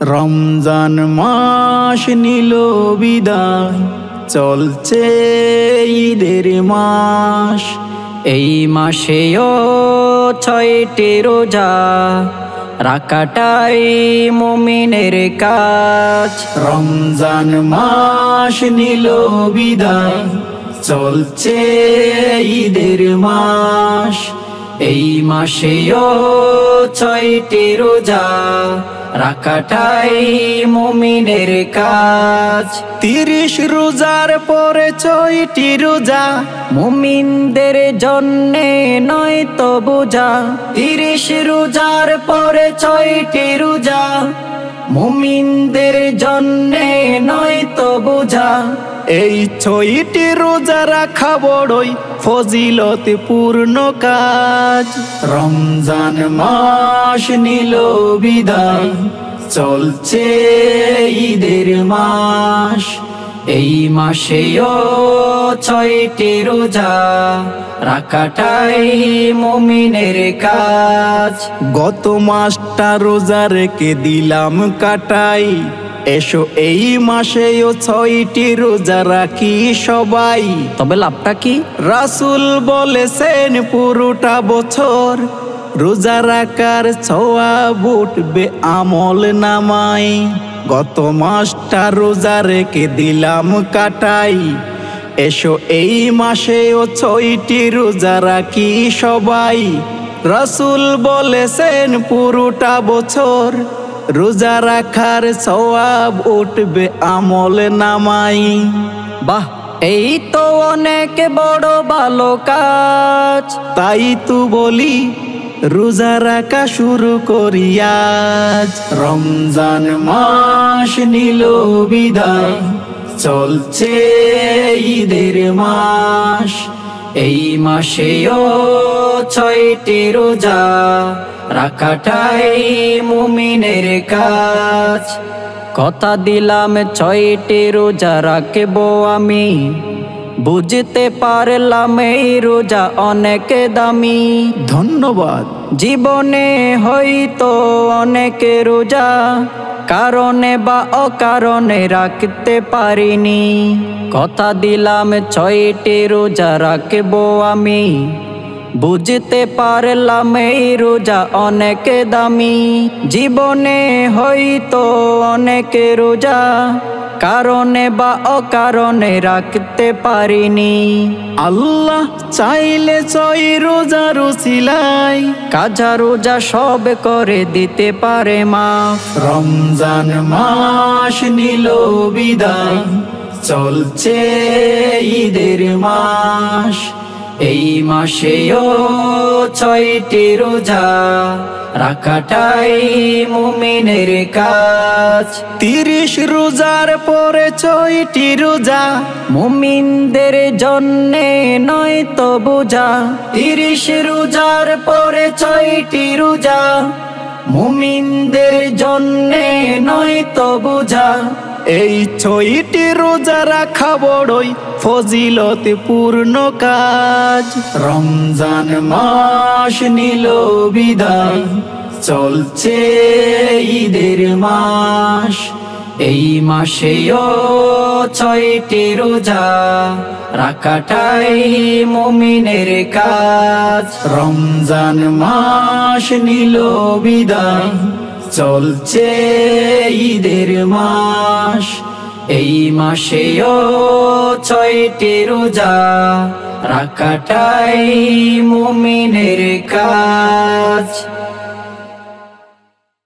রমজান মাস নিল বিদায়, চলছে ঈদের মাস। এই মাসেও 6টি রোজা রাখাটাই মুমিনের কাজ। রমজান মাস নিল বিদায়, চলছে ঈদের মাস। এই মাসেও 6টি রোজা রাখাটাই মুমিনের কাজ। 30 রোজার পরে 6টি রোজা মুমিনদের জন্যে নয় তো বোঝা। 30 রোজার পরে 6টি রোজা মুমিনদের জন্যে নয় তো বোঝা। এই 6টি রোজা রাখা বড়ই ফজিলতে পূর্ণ কাজ। রমজান মাস নিল বিদায়, চলছে ঈদের মাস। এই মাসেও 6টি রোজা রাখাটাই মুমিনের কাজ। গত মাসটা রোজা রেখে দিলাম কাটাই, এসো এই মাসেও 6টি রোজা রাখি সবাই। তবে লাভটা কি? রাসূল বলেছেন পুরোটা বছর রোজা রাখার সওয়াব উঠবে আমল নামায়। গত মাসটা রোজা রেখে দিলাম কাটাই, এসো এই মাসেও 6টি রোজা রাখি সবাই। রাসূল বলেছেন পুরোটা বছর রোজা রাখার সওয়াব উঠবে আমল নামাই। বাহ, এই তো অনেক বড় ভালো কাজ। তাই তো বলি রোজা রাখা শুরু করি আজ। রমজান মাস নিল বিদায়, চলছে ঈদের মাস। এই মাসেও 6টি রোজা রাখাটাই মুমিনের কাজ। কথা দিলাম 6টি রোজা রাখবো আমি, বুঝতে পারলাম এই রোজা অনেক দামি। ধন্যবাদ। জীবনে হয়তো অনেক রোজা কারণে বা অকারণে রাখতে পারিনি। কথা দিলাম 6টি রোজা রাখবো আমি, বুঝতে পারলাম এই রোজা অনেক দামি। জীবনে হয়তো অনেক রোজা কারণে বা অকারণে রাখতে পারিনি। আল্লাহ চাইলে 6 রোজার উসিলায় কাজা রোজা সব করে দিতে পারে মাফ। রমজান মাস নিল বিদায়, চলছে ঈদের মাস। এই মাসেও 6টি রোজা রাখাটাই মুমিনের কাজ। 30 রোজার পরে 6টি রোজা মুমিনদের জন্যে নয় তো বোঝা। 30 রোজার পরে 6টি রোজা মুমিনদের জন্যে নয় তো বোঝা। এই 6টি রোজা রাখা বড়ই ফজিলতে পূর্ণ কাজ। রমজান মাস নিল বিদায়, চলছে ঈদের মাস। এই মাসেও 6টি রোজা রাখাটাই মুমিনের কাজ। রমজান মাস নিল বিদায়, চলছে ঈদের মাস। এই মাসেও 6টি রোজা রাখাটাই মুমিনের কাজ।